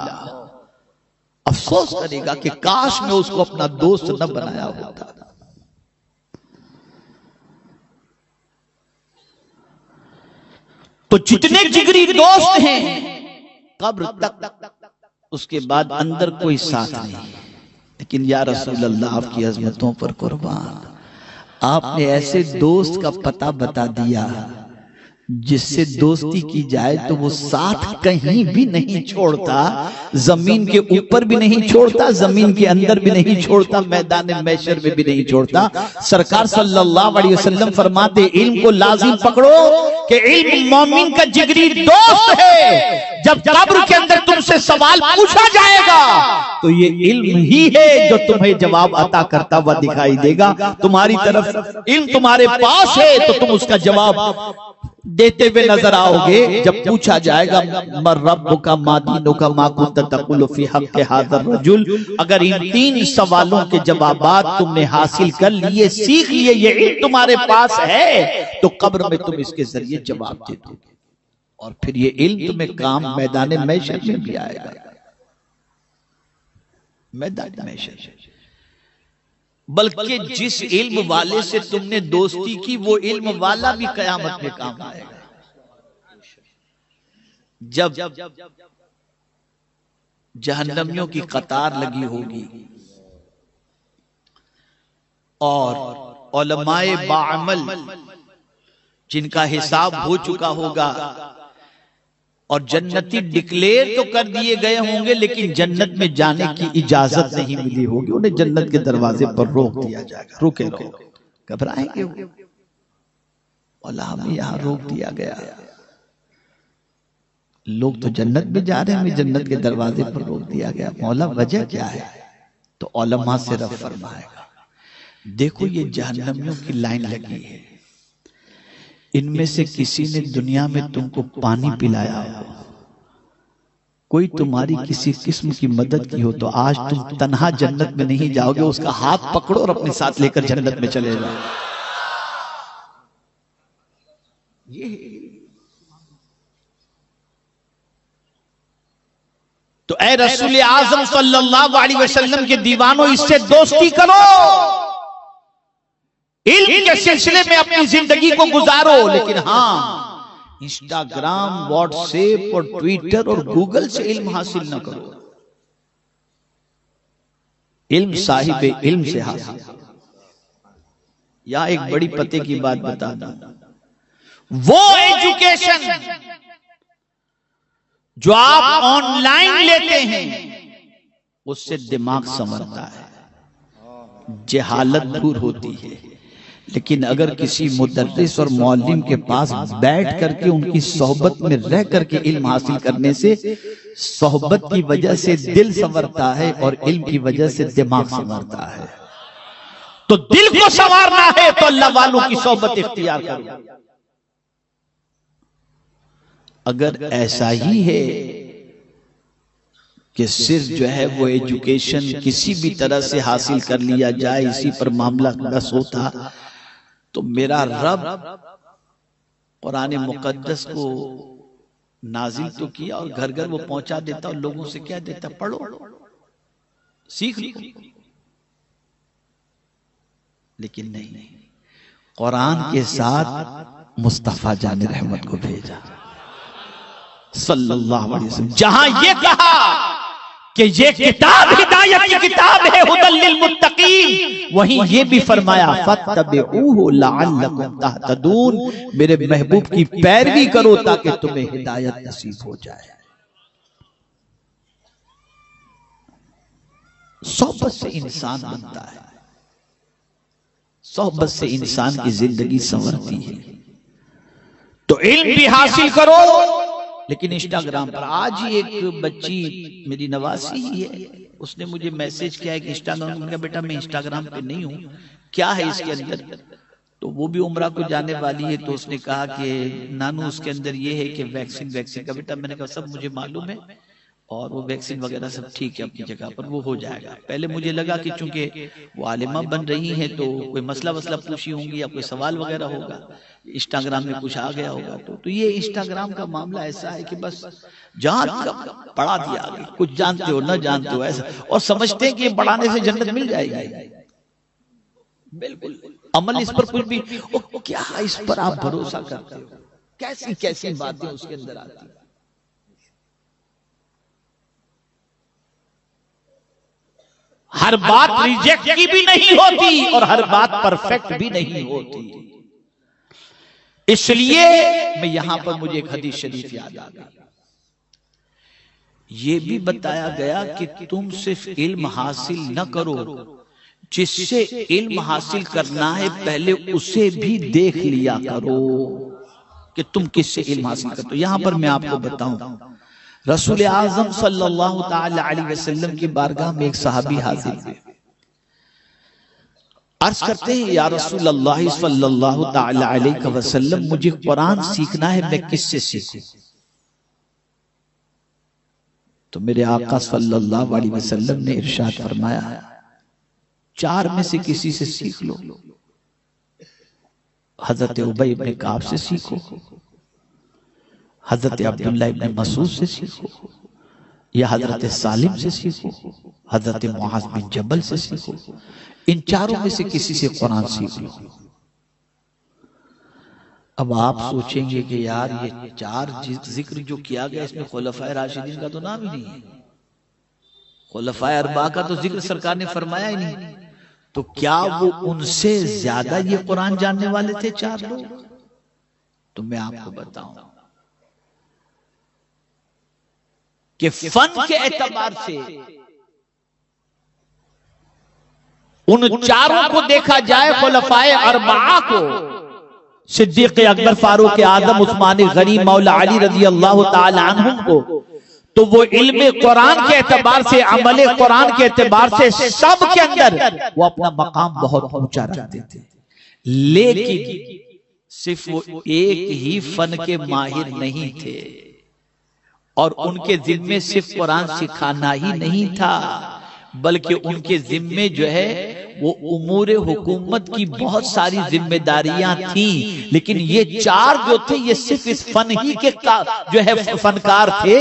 افسوس کرے گا کہ کاش میں اس کو اپنا دوست نہ بنایا ہوتا۔ تو جتنے جگری دوست ہیں قبر تک، اس کے بعد اندر کوئی ساتھ نہیں، لیکن یا رسول اللہ آپ کی عظمتوں پر قربان، آپ نے ایسے دوست کا پتہ بتا دیا جس سے دوستی کی جائے تو وہ ساتھ کہیں بھی نہیں چھوڑتا، زمین کے اوپر بھی نہیں چھوڑتا، زمین کے اندر بھی نہیں چھوڑتا، میدان محشر میں بھی نہیں چھوڑتا۔ سرکار صلی اللہ علیہ وسلم فرماتے علم کو لازم پکڑو کہ علم مومن کا جگری دوست ہے، جب قبر کے اندر تم سے سوال پوچھا جائے گا تو یہ علم ہی ہے جو تمہیں جواب عطا کرتا ہوا دکھائی دے گا، تمہاری طرف علم تمہارے پاس ہے تو تم اس کا جواب دیتے ہوئے نظر آؤ گے۔ جب پوچھا جائے گا من ربک ما دینک ما کنت تقول فی حق ھذا الرجل، اگر ان تین سوالوں کے جوابات تم نے حاصل کر لیے، سیکھ لیے، یہ علم تمہارے پاس ہے تو قبر میں تم اس کے ذریعے جواب دے دو گے، اور پھر یہ علم تمہیں کام میدان محشر میں بھی آئے گا، میدان محشر میں۔ بلکہ جس علم والے سے تم نے دوستی کی وہ علم والا بھی قیامت میں کام آئے گا۔ جب جہنمیوں کی قطار لگی ہوگی اور علماء باعمل جن کا حساب ہو چکا ہوگا اور جنتی ڈکلیئر تو کر دیے گئے ہوں گے لیکن جنت میں جانے کی اجازت نہیں ملی ہوگی، انہیں جنت کے دروازے پر روک دیا جائے گا، روکے رہو، گھبرائیں گے مولا ہمیں یہاں روک دیا گیا، لوگ تو جنت میں جا رہے ہیں، ہمیں جنت کے دروازے پر روک دیا گیا، مولا وجہ کیا ہے؟ تو علماء سے رب فرمائے گا دیکھو یہ جہنمیوں کی لائن لگی ہے، ان میں سے کسی نے دنیا میں تم کو پانی پلایا ہو، کوئی تمہاری کسی قسم کی مدد کی ہو تو آج تم تنہا جنت میں نہیں جاؤ گے، اس کا ہاتھ پکڑو اور اپنے ساتھ لے کر جنت میں چلے جاؤ۔ تو اے رسول اعظم صلی اللہ علیہ وسلم کے دیوانوں اس سے دوستی کرو، علم کے سلسلے میں اپنی زندگی کو گزارو، لیکن ہاں انسٹاگرام، واٹس ایپ اور ٹویٹر اور گوگل سے علم حاصل نہ کرو، علم صاحب علم سے حاصل۔ یہاں ایک بڑی پتے کی بات بتا دوں، وہ ایجوکیشن جو آپ آن لائن لیتے ہیں اس سے دماغ سنورتا ہے، جہالت دور ہوتی ہے، لیکن اگر کسی مدرس اور معلم کے پاس بیٹھ کر کے ان کی صحبت میں رہ کر کے علم حاصل کرنے سے صحبت کی وجہ سے دل سنورتا ہے اور علم کی وجہ سے دماغ سنورتا ہے. تو دل کو سنوارنا ہے تو اللہ والوں کی صحبت اختیار کرو. اگر ایسا ہی ہے کہ صرف جو ہے وہ ایجوکیشن کسی بھی طرح سے حاصل کر لیا جائے اسی پر معاملہ بس ہوتا تو میرا رب قرآن مقدس کو نازل تو کیا اور گھر گھر وہ پہنچا دیتا اور لوگوں سے کیا دیتا پڑھو سیکھ لو. لیکن نہیں, قرآن کے ساتھ مصطفیٰ جان رحمت کو بھیجا صلی اللہ علیہ وسلم. جہاں یہ کہا کہ یہ کتاب ہدایت کی کتاب ہے ھدی للمتقین, وہیں یہ بھی فرمایا فاتبعوہ لعلکم تہتدون, میرے محبوب کی پیروی کرو تاکہ تمہیں ہدایت نصیب ہو جائے. صحبت سے انسان بنتا ہے, صحبت سے انسان کی زندگی سنورتی ہے. تو علم بھی حاصل کرو. لیکن انسٹاگرام پر آج ہی ایک بچی میری نواسی ہی ہے, اس نے مجھے میسج کیا ہے کہ انسٹاگرام, میں کہا بیٹا میں انسٹاگرام پہ نہیں ہوں, کیا ہے اس کے اندر؟ تو وہ بھی عمرہ کو جانے والی ہے, تو اس نے کہا کہ نانو اس کے اندر یہ ہے کہ ویکسین کا. بیٹا میں نے کہا سب مجھے معلوم ہے اور وہ ویکسین وغیرہ سب ٹھیک ہے اپنی جگہ پر, وہ ہو جائے گا. پہلے مجھے لگا کہ چونکہ وہ عالمہ بن رہی ہیں تو کوئی مسئلہ پوچھی ہوں گی یا کوئی سوال وغیرہ ہوگا, انسٹاگرام میں کچھ آ گیا ہوگا. تو یہ انسٹاگرام کا معاملہ ایسا ہے کہ بس جہاں پڑھا دیا آگے, کچھ جانتے ہو نہ جانتے ہو ایسا, اور سمجھتے ہیں کہ یہ پڑھانے سے جنت مل جائے گی. بالکل عمل اس پر کچھ بھی, کیا اس پر آپ بھروسہ کرتے ہو؟ کیسی کیسی باتیں اس کے اندر آتی ہیں. ہر بات ریجیکٹ کی بھی نہیں ہوتی اور ہر بات پرفیکٹ بھی نہیں ہوتی. اس لیے میں یہاں پر مجھے ایک حدیث شریف یاد آ گئی. یہ بھی بتایا گیا کہ تم صرف علم حاصل نہ کرو, جس سے علم حاصل کرنا ہے پہلے اسے بھی دیکھ لیا کرو کہ تم کس سے علم حاصل کرتے ہو. یہاں پر میں آپ کو بتاؤں, رسول اعظم صلی اللہ تعالی علیہ وسلم کی بارگاہ میں ایک صحابی حاضر ہوئے, عرض کرتے ہیں یا رسول اللہ صلی اللہ تعالی علیہ وسلم مجھے قرآن سیکھنا ہے, میں کس سے سیکھوں؟ تو میرے آقا صلی اللہ علیہ وسلم نے ارشاد فرمایا چار میں سے کسی سے سیکھ لو. حضرت ابی ابن کعب سے سیکھو, حضرت عبداللہ ابن مسعود سے سیکھو, یا حضرت سالم سے سیکھو, حضرت معاذ بن جبل سے سیکھو. ان چاروں میں سے کسی سے قرآن سیکھ لو. اب آپ سوچیں گے کہ یار یہ چار ذکر جو کیا گیا اس میں خلفائے راشدین کا تو نام ہی نہیں ہے, خلفائے اربعہ کا تو ذکر سرکار نے فرمایا ہی نہیں. تو کیا وہ ان سے زیادہ یہ قرآن جاننے والے تھے چار لوگ؟ تو میں آپ کو بتاؤں کہ فن کے اعتبار سے ان چاروں کو دیکھا جائے, خلفائے اربعہ کو, صدیق اکبر, فاروق اعظم, عثمان غنی, مولا علی رضی اللہ تعالی عنہم کو, تو وہ علم قرآن کے اعتبار سے, عمل قرآن کے اعتبار سے سب کے اندر وہ اپنا مقام بہت اونچا رکھتے تھے. لیکن صرف وہ ایک ہی فن کے ماہر نہیں تھے, اور ان کے ذمے صرف قرآن سکھانا ہی نہیں تھا, بلکہ ان کے ذمے جو ہے وہ امور حکومت کی بہت ساری ذمہ داریاں تھیں. لیکن یہ چار جو تھے یہ صرف اس فن ہی کے جو ہے فنکار تھے,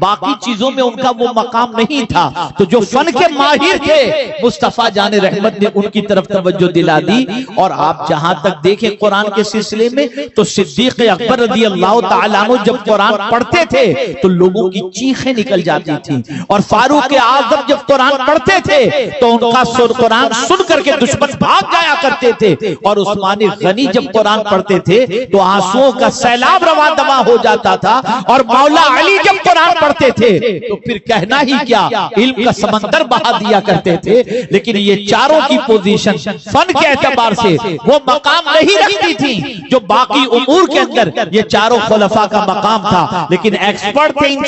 باقی چیزوں میں ان کا وہ مقام نہیں تھا. تو جو فن کے ماہر تھے مصطفیٰ جان رحمت نے ان کی طرف توجہ دلا دی. اور آپ جہاں تک دیکھیں قرآن کے سلسلے میں تو صدیق اکبر رضی اللہ تعالیٰ عنہ جب قرآن پڑھتے تھے تو لوگوں کی چیخیں نکل جاتی تھیں, اور فاروق اعظم جب قرآن پڑھتے پڑھتے تھے تو ان کا قرآن سن کر کے دشمن بھاگ جایا کرتے تھے، اور عثمان غنی جب قرآن پڑھتے تھے تو آنسوؤں کا سیلاب رواں دواں ہو جاتا تھا، اور مولا علی جب قرآن پڑھتے تھے تو پھر کہنا ہی کیا، علم کا سمندر بہا دیا کرتے تھے۔ لیکن یہ چاروں کی پوزیشن فن کے اعتبار سے وہ مقام نہیں رکھتی تھی جو باقی امور کے اندر یہ چاروں خلفاء کا مقام تھا، لیکن ایکسپرٹ تھے ان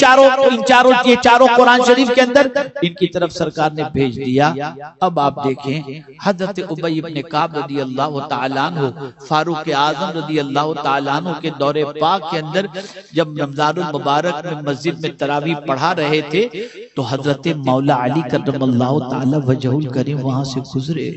چاروں قرآن شریف کے اندر، ان کی طرف سرکار نے بھیج دیا۔ اب آپ دیکھیں حضرت ابی بن کعب رضی اللہ تعالیٰ عنہ، فاروق اعظم رضی اللہ تعالیٰ عنہ کے دور پاک کے اندر جب رمضان المبارک میں مسجد میں تراویح پڑھا رہے تھے تو حضرت مولا علی کرم اللہ تعالی وجہ الکریم وہاں سے گزرے،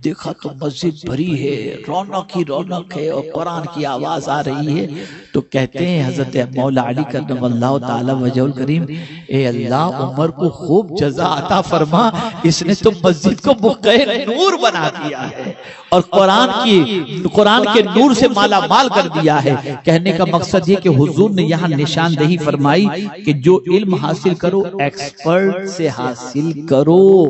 دیکھا تو مسجد بھری ہے، رونق ہی رونق ہے، اور قرآن کی آواز آ رہی ہے، تو کہتے ہیں حضرت مولا علی کرم اللہ تعالی وجہ الکریم، اے اللہ عمر کو خوب جزا عطا فرما، اس نے تو مسجد کو بقعہ نور بنا دیا ہے اور قرآن کے نور سے مالا مال کر دیا ہے۔ کہنے کا مقصد یہ کہ حضور نے یہاں نشاندہی فرمائی کہ جو علم حاصل کرو ایکسپرٹ سے حاصل کرو۔